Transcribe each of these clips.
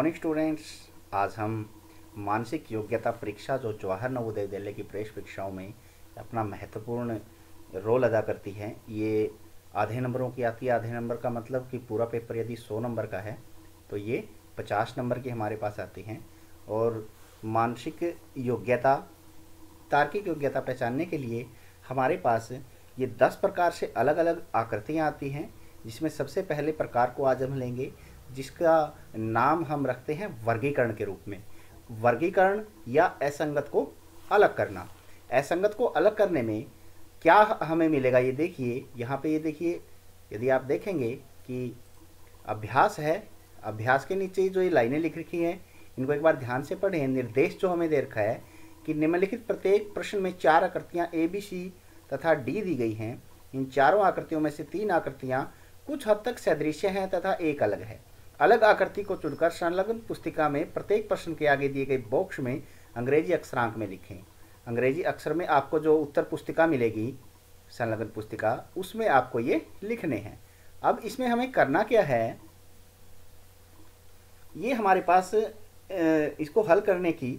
Morning students. आज हम मानसिक योग्यता परीक्षा जो जवाहर नवोदय विद्यालय की प्रवेश परीक्षाओं में अपना महत्वपूर्ण रोल अदा करती है, ये आधे नंबरों की आती है। आधे नंबर का मतलब कि पूरा पेपर यदि 100 नंबर का है तो ये 50 नंबर की हमारे पास आती हैं। और मानसिक योग्यता, तार्किक योग्यता पहचानने के लिए हमारे पास ये 10 प्रकार से अलग अलग आकृतियाँ आती हैं, जिसमें सबसे पहले प्रकार को आज हम लेंगे, जिसका नाम हम रखते हैं वर्गीकरण के रूप में। वर्गीकरण या असंगत को अलग करना। असंगत को अलग करने में क्या हमें मिलेगा, ये देखिए यहाँ पे। ये देखिए, यदि आप देखेंगे कि अभ्यास है, अभ्यास के नीचे जो ये लाइनें लिख रखी हैं, इनको एक बार ध्यान से पढ़ें। निर्देश जो हमें दे रखा है कि निम्नलिखित प्रत्येक प्रश्न में 4 आकृतियाँ ए, बी, सी तथा डी दी गई हैं। इन चारों आकृतियों में से 3 आकृतियाँ कुछ हद तक सदृश्य हैं तथा एक अलग है। अलग आकृति को चुनकर संलग्न पुस्तिका में प्रत्येक प्रश्न के आगे दिए गए बॉक्स में अंग्रेजी अक्षरांक में लिखें। अंग्रेजी अक्षर में आपको जो उत्तर पुस्तिका मिलेगी, संलग्न पुस्तिका, उसमें आपको ये लिखने हैं। अब इसमें हमें करना क्या है, ये हमारे पास इसको हल करने की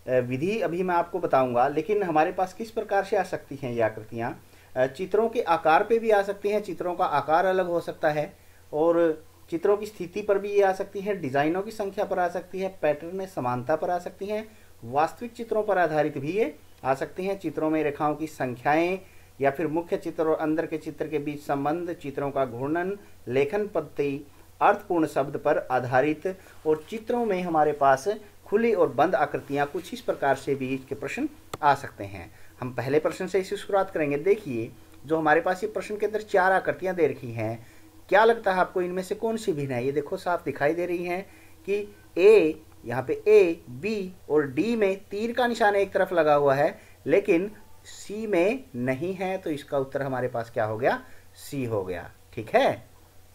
विधि अभी मैं आपको बताऊंगा, लेकिन हमारे पास किस प्रकार से आ सकती हैं ये आकृतियाँ। चित्रों के आकार पे भी आ सकती हैं, चित्रों का आकार अलग हो सकता है, और चित्रों की स्थिति पर भी ये आ सकती हैं, डिज़ाइनों की संख्या पर आ सकती है, पैटर्न में समानता पर आ सकती हैं, वास्तविक चित्रों पर आधारित भी ये आ सकती हैं। चित्रों में रेखाओं की संख्याएं या फिर मुख्य चित्र और अंदर के चित्र के बीच संबंध, चित्रों का घूर्णन, लेखन पद्धति, अर्थपूर्ण शब्द पर आधारित, और चित्रों में हमारे पास खुली और बंद आकृतियाँ, कुछ इस प्रकार से भी इसके प्रश्न आ सकते हैं। हम पहले प्रश्न से इसी शुरुआत करेंगे। देखिए, जो हमारे पास ये प्रश्न के अंदर 4 आकृतियाँ दे रखी हैं, क्या लगता है आपको इनमें से कौन सी भिन्न है? ये देखो, साफ दिखाई दे रही हैं कि ए, यहाँ पे ए, बी और डी में तीर का निशान एक तरफ लगा हुआ है, लेकिन सी में नहीं है, तो इसका उत्तर हमारे पास क्या हो गया? सी हो गया। ठीक है।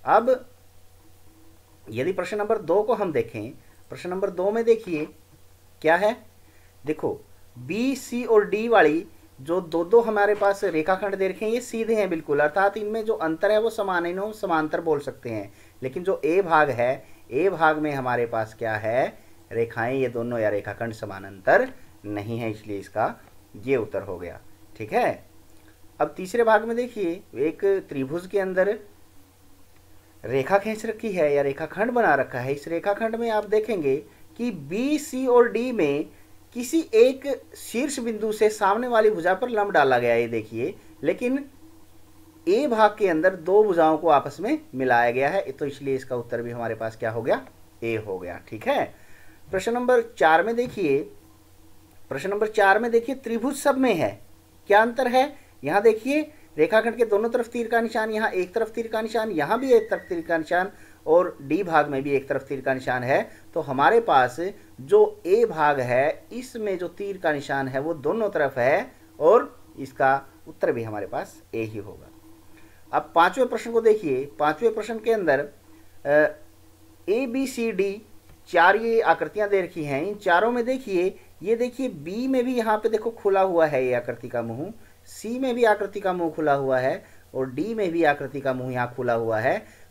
अब यदि प्रश्न नंबर 2 को हम देखें, प्रश्न नंबर 2 में देखिए क्या है। देखो, बी, सी और डी वाली जो दो हमारे पास रेखाखंड दे रखे हैं, ये सीधे हैं बिल्कुल, अर्थात इनमें जो अंतर है वो समान, इन्हों समांतर बोल सकते हैं। लेकिन जो ए भाग है, ए भाग में हमारे पास क्या है? रेखाएं, ये दोनों या रेखाखंड समानांतर नहीं है, इसलिए इसका ये उत्तर हो गया। ठीक है। अब तीसरे भाग में देखिए, एक त्रिभुज के अंदर रेखा खींच रखी है या रेखाखंड बना रखा है। इस रेखाखंड में आप देखेंगे कि बी, सी और डी में किसी एक शीर्ष बिंदु से सामने वाली भुजा पर लंब डाला गया है, ये देखिए, लेकिन ए भाग के अंदर 2 भुजाओं को आपस में मिलाया गया है, तो इसलिए इसका उत्तर भी हमारे पास क्या हो गया? ए हो गया। ठीक है। प्रश्न नंबर 4 में देखिए, प्रश्न नंबर 4 में देखिए, त्रिभुज सब में है, क्या अंतर है? यहाँ देखिए, रेखाखंड के दोनों तरफ तीर का निशान, यहाँ एक तरफ तीर का निशान, यहाँ भी एक तरफ तीर का निशान, और डी भाग में भी एक तरफ तीर का निशान है। तो हमारे पास जो ए भाग है, इसमें जो तीर का निशान है वो दोनों तरफ है, और इसका उत्तर भी हमारे पास ए ही होगा। अब 5वें प्रश्न को देखिए। 5वें प्रश्न के अंदर ए, बी, सी, डी 4 ये आकृतियां दे रखी हैं। इन चारों में देखिए, ये देखिए, बी में भी यहाँ पे देखो खुला हुआ है ये आकृति का मुंह, सी में भी आकृति का मुंह खुला हुआ है, और डी में भी आकृति का मुंह यहाँ खुला हुआ है।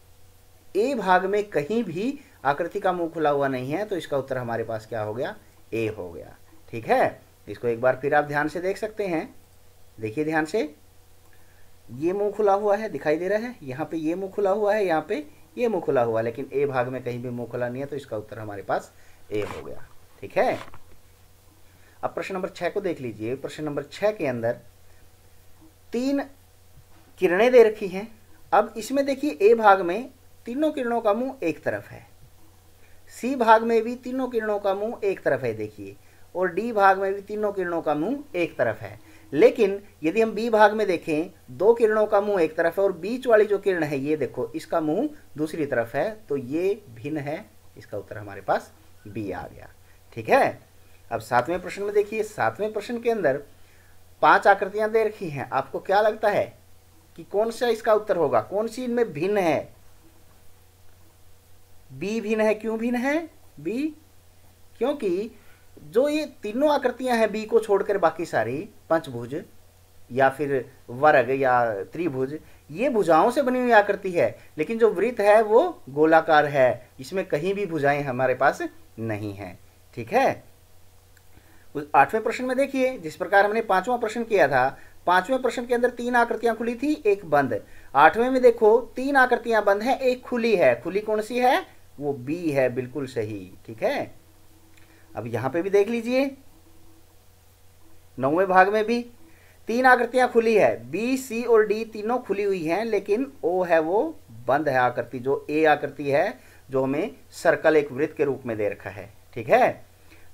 ए भाग में कहीं भी आकृति का मुंह खुला हुआ नहीं है, तो इसका उत्तर हमारे पास क्या हो गया? ए हो गया। ठीक है। इसको एक बार फिर आप ध्यान से देख सकते हैं। देखिए ध्यान से, ये मुंह खुला हुआ है, दिखाई दे रहा है, यहाँ पे ये मुंह खुला हुआ है, यहाँ पे ये मुंह खुला हुआ है, लेकिन ए भाग में कहीं भी मुंह खुला नहीं है, तो इसका उत्तर हमारे पास ए हो गया। ठीक है। अब प्रश्न नंबर 6 को देख लीजिए। प्रश्न नंबर 6 के अंदर 3 किरणें दे रखी हैं। अब इसमें देखिए, ए भाग में तीनों किरणों का मुंह एक तरफ है, सी भाग में भी तीनों किरणों का मुंह एक तरफ है, देखिए, और डी भाग में भी तीनों किरणों का मुंह एक तरफ है। लेकिन यदि हम बी भाग में देखें, 2 किरणों का मुंह एक तरफ है, और बीच वाली जो किरण है, ये देखो, इसका मुंह दूसरी तरफ है, तो ये भिन्न है। इसका उत्तर हमारे पास बी आ गया। ठीक है। अब 7वें प्रश्न में देखिए। 7वें प्रश्न के अंदर 5 आकृतियां दे रखी हैं। आपको क्या लगता है कि कौन सा इसका उत्तर होगा? कौन सी इनमें भिन्न है? बी भिन्न है। क्यों भिन्न है बी? क्योंकि जो ये तीनों आकृतियां हैं, बी को छोड़कर बाकी सारी, पंचभुज या फिर वर्ग या त्रिभुज, ये भुजाओं से बनी हुई आकृति है, लेकिन जो वृत्त है वो गोलाकार है, इसमें कहीं भी भुजाएं हमारे पास नहीं है। ठीक है। 8वें प्रश्न में देखिए, जिस प्रकार हमने 5वां प्रश्न किया था, 5वें प्रश्न के अंदर 3 आकृतियां खुली थी, एक बंद। 8वें में देखो 3 आकृतियां बंद हैं, एक खुली है। खुली कौन सी है? वो बी है, बिल्कुल सही। ठीक है। अब यहां पे भी देख लीजिए, 9वें भाग में भी 3 आकृतियां खुली है, बी, सी और डी तीनों खुली हुई हैं, लेकिन ओ है वो बंद है आकृति, जो ए आकृति है, जो हमें सर्कल एक वृत्त के रूप में दे रखा है। ठीक है।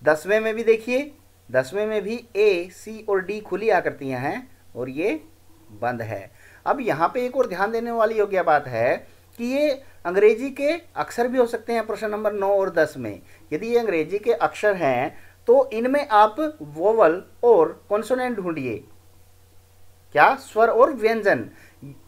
10वें में भी देखिए, 10वें में भी ए, सी और डी खुली आकृतियां हैं और ये बंद है। अब यहाँ पे एक और ध्यान देने वाली योग्य बात है कि ये अंग्रेजी के अक्षर भी हो सकते हैं प्रश्न नंबर 9 और 10 में। यदि ये अंग्रेजी के अक्षर हैं तो इनमें आप वोवल और कॉन्सोनेंट ढूंढिए। क्या? स्वर और व्यंजन।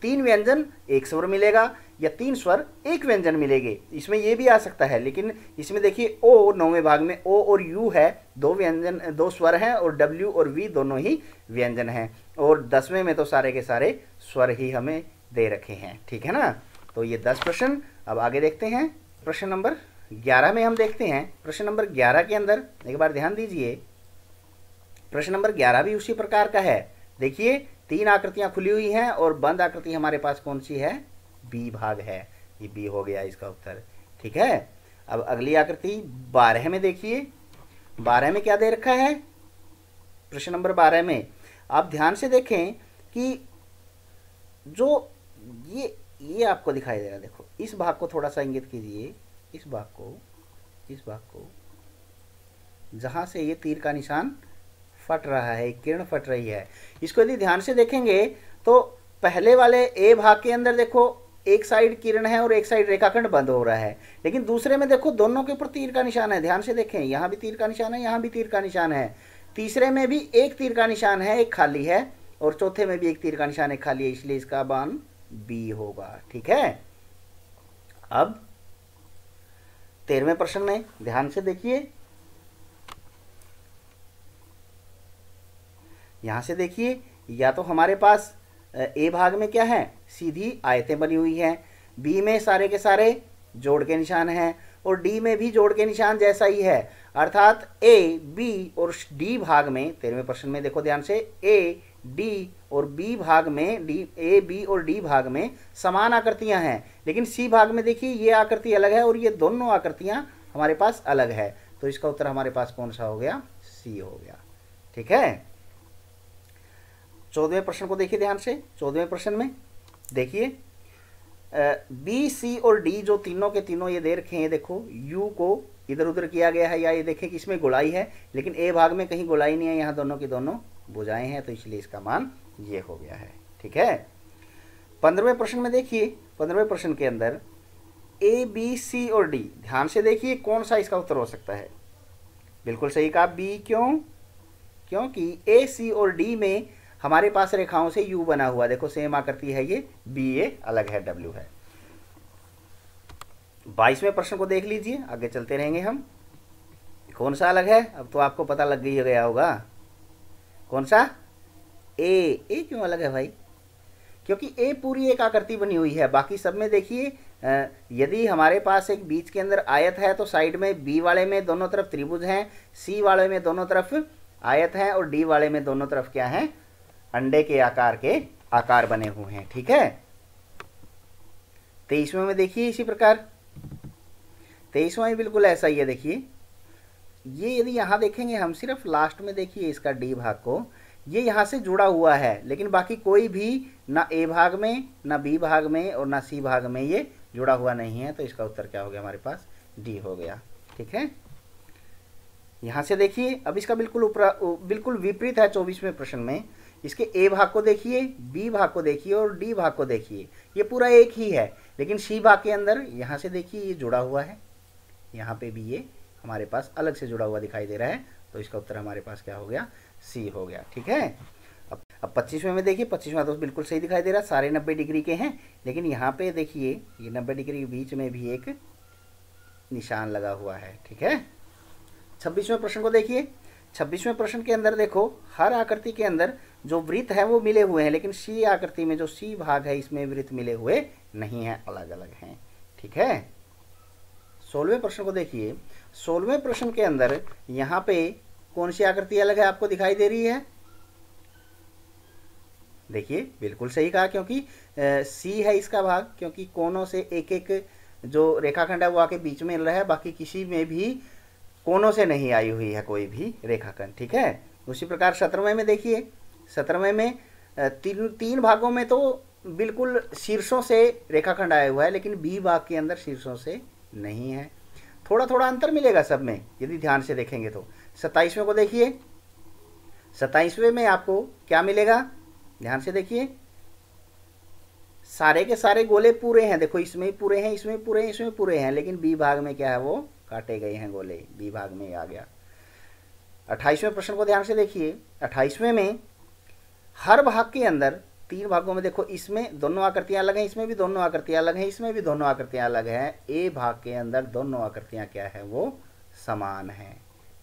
3 व्यंजन एक स्वर मिलेगा या 3 स्वर एक व्यंजन मिलेंगे, इसमें ये भी आ सकता है। लेकिन इसमें देखिए ओ 9वें भाग में ओ और यू है, 2 व्यंजन, 2 स्वर हैं, और डब्ल्यू और वी दोनों ही व्यंजन हैं। और 10वें में तो सारे के सारे स्वर ही हमें दे रखे हैं। ठीक है ना। तो ये 10 प्रश्न। अब आगे देखते हैं प्रश्न नंबर 11 में हम देखते हैं। प्रश्न नंबर 11 के अंदर एक बार ध्यान दीजिए, प्रश्न नंबर 11 भी उसी प्रकार का है। देखिए 3 आकृतियां खुली हुई हैं और बंद आकृति हमारे पास कौन सी है? बी भाग है। ये बी हो गया इसका उत्तर। ठीक है। अब अगली आकृति 12 में देखिए, 12 में क्या दे रखा है? प्रश्न नंबर 12 में आप ध्यान से देखें कि जो ये आपको दिखाई दे रहा है। देखो इस भाग को थोड़ा सा इंगित कीजिए, इस भाग को जहां से ये तीर का निशान फट रहा है, किरण फट रही है, इसको यदि ध्यान से देखेंगे तो पहले वाले ए भाग के अंदर देखो एक साइड किरण है और एक साइड रेखाखंड बंद हो रहा है, लेकिन दूसरे में देखो दोनों के ऊपर तीर का निशान है। ध्यान से देखें, यहाँ भी तीर का निशान है, यहाँ भी तीर का निशान है। तीसरे में भी एक तीर का निशान है, एक खाली है, और चौथे में भी एक तीर का निशान, एक खाली है, इसलिए इसका मान बी होगा। ठीक है। अब 13वें प्रश्न में ध्यान से देखिए, यहां से देखिए, या तो हमारे पास ए भाग में क्या है? सीधी आयतें बनी हुई हैं, बी में सारे के सारे जोड़ के निशान हैं, और डी में भी जोड़ के निशान जैसा ही है। अर्थात ए, बी और डी भाग में, 13वें प्रश्न में देखो ध्यान से, ए, डी और बी भाग में, डी, ए, बी और डी भाग में समान आकृतियां हैं, लेकिन सी भाग में देखिए ये आकृति अलग है और ये दोनों आकृतियां हमारे पास अलग है। तो इसका उत्तर हमारे पास कौन सा हो गया? सी हो गया। ठीक है। 14वें प्रश्न को देखिए ध्यान से। 14वें प्रश्न में देखिए बी, सी और डी जो तीनों के तीनों ये दे रखे हैं, देखो यू को इधर उधर किया गया है, या ये देखें कि इसमें गोलाई है, लेकिन ए भाग में कहीं गोलाई नहीं है, यहाँ दोनों की दोनों भुजाएं हैं, तो इसलिए इसका मान ये हो गया है। ठीक है। 15वें प्रश्न में देखिए, 15वें प्रश्न के अंदर ए, बी, सी और डी, ध्यान से देखिए कौन सा इसका उत्तर हो सकता है? बिल्कुल सही कहा, बी। क्यों? क्योंकि ए, सी और डी में हमारे पास रेखाओं से यू बना हुआ, देखो सेम आकृति है ये, बी ए अलग है, डब्ल्यू है। 22वें प्रश्न को देख लीजिए, आगे चलते रहेंगे हम। कौन सा अलग है? अब तो आपको पता लग गया होगा कौन सा? ए क्यों अलग है भाई? क्योंकि ए पूरी एक आकृति बनी हुई है, बाकी सब में देखिए यदि हमारे पास एक बीच के अंदर आयत है तो साइड में बी वाले में दोनों तरफ त्रिभुज हैं, सी वाले में दोनों तरफ आयत है, और डी वाले में दोनों तरफ क्या है? अंडे के आकार बने हुए हैं। ठीक है। 23वें में देखिए इसी प्रकार, 23वां में बिल्कुल ऐसा ही है। देखिए ये यदि यहाँ देखेंगे हम, सिर्फ लास्ट में देखिए इसका डी भाग को, ये यहाँ से जुड़ा हुआ है, लेकिन बाकी कोई भी ना ए भाग में, ना बी भाग में और ना सी भाग में ये जुड़ा हुआ नहीं है, तो इसका उत्तर क्या हो गया? हमारे पास डी हो गया। ठीक है। यहाँ से देखिए, अब इसका बिल्कुल विपरीत है 24वें प्रश्न में। इसके ए भाग को देखिए, बी भाग को देखिए और डी भाग को देखिए, ये पूरा एक ही है, लेकिन सी भाग के अंदर यहाँ से देखिए ये जुड़ा हुआ है, यहाँ पे भी ये हमारे पास अलग से जुड़ा हुआ दिखाई दे रहा है, तो इसका उत्तर हमारे पास क्या हो गया? सी हो गया। ठीक है। अब 25वें में देखिए, 25वां तो बिल्कुल सही दिखाई दे रहा है, सारे 90 डिग्री के हैं, लेकिन यहाँ पे देखिए ये 90 डिग्री के बीच में भी एक निशान लगा हुआ है। ठीक है। 26वें प्रश्न को देखिए। 26वें प्रश्न के अंदर देखो, हर आकृति के अंदर जो वृत्त है वो मिले हुए हैं, लेकिन सी आकृति में जो सी भाग है इसमें वृत्त मिले हुए नहीं हैं, अलग अलग हैं। ठीक है। 16वें प्रश्न को देखिए। 16वें प्रश्न के अंदर यहाँ पे कौन सी आकृति अलग है आपको दिखाई दे रही है? देखिए बिल्कुल सही कहा, क्योंकि सी है इसका भाग, क्योंकि कोनों से एक एक जो रेखाखंड है वो आके बीच में मिल रहा है, बाकी किसी में भी कोनों से नहीं आई हुई है कोई भी रेखाखंड। ठीक है। उसी प्रकार 17वें में देखिए। 17वें में तीन भागों में तो बिल्कुल शीर्षों से रेखाखंड आया हुआ है, लेकिन बी भाग के अंदर शीर्षों से नहीं है। थोड़ा थोड़ा अंतर मिलेगा सब में यदि ध्यान से देखेंगे तो। 27वें को देखिए। 27वें में आपको क्या मिलेगा? ध्यान से देखिए, सारे के सारे गोले पूरे हैं। देखो इसमें पूरे हैं, इसमें पूरे हैं, इसमें पूरे हैं, लेकिन बी भाग में क्या है वो काटे गए हैं गोले, बी भाग में आ गया। 28वें प्रश्न को ध्यान से देखिए। 28वें में हर भाग के अंदर तीन भागों में देखो, इसमें दोनों आकृतियां अलग हैं, इसमें भी दोनों आकृतियां अलग हैं, इसमें भी दोनों आकृतियां अलग हैं। ए भाग के अंदर दोनों आकृतियां क्या है वो समान है।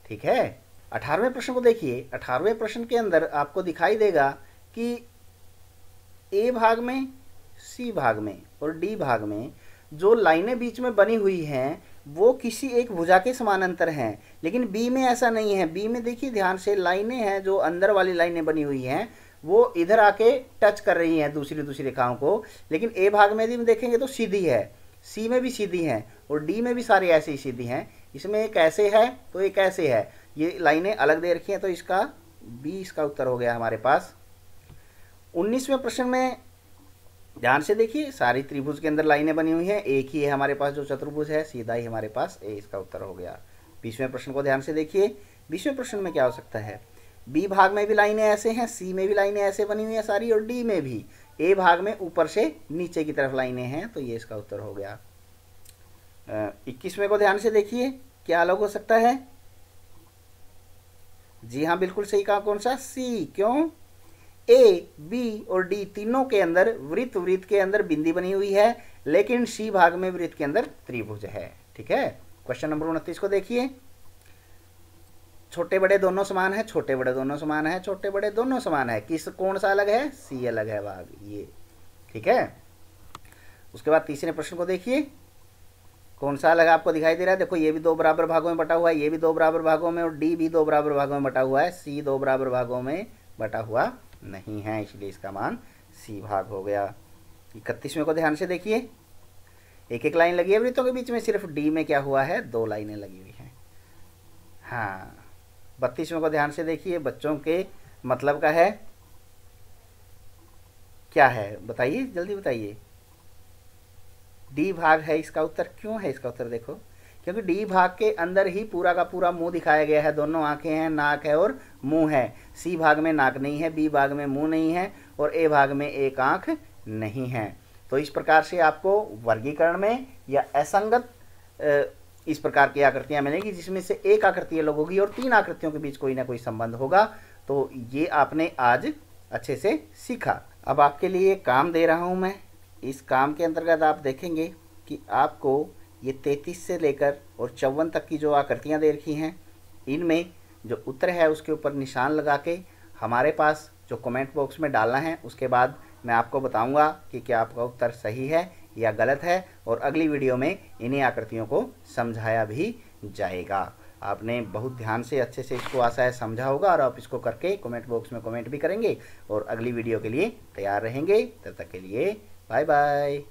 ठीक है। 18वें प्रश्न को देखिए। 18वें प्रश्न के अंदर आपको दिखाई देगा कि ए भाग में, सी भाग में और डी भाग में जो लाइनें बीच में बनी हुई हैं वो किसी एक भुजा के समानांतर हैं, लेकिन बी में ऐसा नहीं है। बी में देखिए ध्यान से, लाइनें हैं जो अंदर वाली लाइनें बनी हुई हैं वो इधर आके टच कर रही हैं दूसरी रेखाओं को, लेकिन ए भाग में यदि देखेंगे तो सीधी है, सी में भी सीधी हैं और डी में भी सारी ऐसे ही सीधी हैं। इसमें एक ऐसे है तो एक ऐसे है, ये लाइनें अलग दे रखी हैं, तो इसका बी इसका उत्तर हो गया हमारे पास। 19वें प्रश्न में ध्यान से देखिए, सारी त्रिभुज के अंदर लाइनें बनी हुई हैं, एक ही है हमारे पास जो चतुर्भुज है, सीधा ही हमारे पास ए इसका उत्तर हो गया। 20वें प्रश्न को ध्यान से देखिए। 20वें प्रश्न में क्या हो सकता है? बी भाग में भी लाइनें ऐसे हैं, सी में भी लाइनें ऐसे बनी हुई हैं सारी, और डी में भी। ए भाग में ऊपर से नीचे की तरफ लाइनें हैं, तो ये इसका उत्तर हो गया। 21वें को ध्यान से देखिए, क्या अलग हो सकता है? जी हाँ बिल्कुल सही कहा, कौन सा? सी। क्यों? ए, बी और डी तीनों के अंदर वृत्त के अंदर बिंदी बनी हुई है, लेकिन सी भाग में वृत्त के अंदर त्रिभुज है। ठीक है। क्वेश्चन नंबर 29 को देखिए। छोटे बड़े दोनों समान है, छोटे बड़े दोनों समान है, छोटे बड़े दोनों समान है, किस कौन सा अलग है? सी अलग है भाग, ये। ठीक है। उसके बाद तीसरे प्रश्न को देखिए, कौन सा अलग आपको दिखाई दे रहा है? देखो ये भी दो बराबर भागों में बटा हुआ है, ये भी दो बराबर भागों में, और डी भी दो बराबर भागों में बटा हुआ है, सी दो बराबर भागों में बटा हुआ नहीं है, इसलिए इसका मान सी भाग हो गया। 31वें को ध्यान से देखिए। एक एक लाइन लगी है वृत्तों के बीच में, सिर्फ डी में क्या हुआ है? दो लाइनें लगी हुई हैं। हाँ। 32वें को ध्यान से देखिए, बच्चों के मतलब का है, क्या है बताइए, जल्दी बताइए। डी भाग है इसका उत्तर। क्यों है इसका उत्तर? देखो, क्योंकि डी भाग के अंदर ही पूरा का पूरा मुंह दिखाया गया है, दोनों आंखें हैं, नाक है और मुंह है। सी भाग में नाक नहीं है, बी भाग में मुंह नहीं है और ए भाग में एक आंख नहीं है। तो इस प्रकार से आपको वर्गीकरण में या असंगत इस प्रकार की आकृतियां मिलेंगी, जिसमें से एक आकृति अलग होगी और तीन आकृतियों के बीच कोई ना कोई संबंध होगा। तो ये आपने आज अच्छे से सीखा। अब आपके लिए काम दे रहा हूं मैं। इस काम के अंतर्गत आप देखेंगे कि आपको ये 33 से लेकर और 54 तक की जो आकृतियां दे रखी हैं, इनमें जो उत्तर है उसके ऊपर निशान लगा के हमारे पास जो कमेंट बॉक्स में डालना है। उसके बाद मैं आपको बताऊंगा कि क्या आपका उत्तर सही है या गलत है, और अगली वीडियो में इन्हीं आकृतियों को समझाया भी जाएगा। आपने बहुत ध्यान से अच्छे से इसको आशा है समझा होगा, और आप इसको करके कमेंट बॉक्स में कमेंट भी करेंगे और अगली वीडियो के लिए तैयार रहेंगे। तब तक के लिए बाय बाय।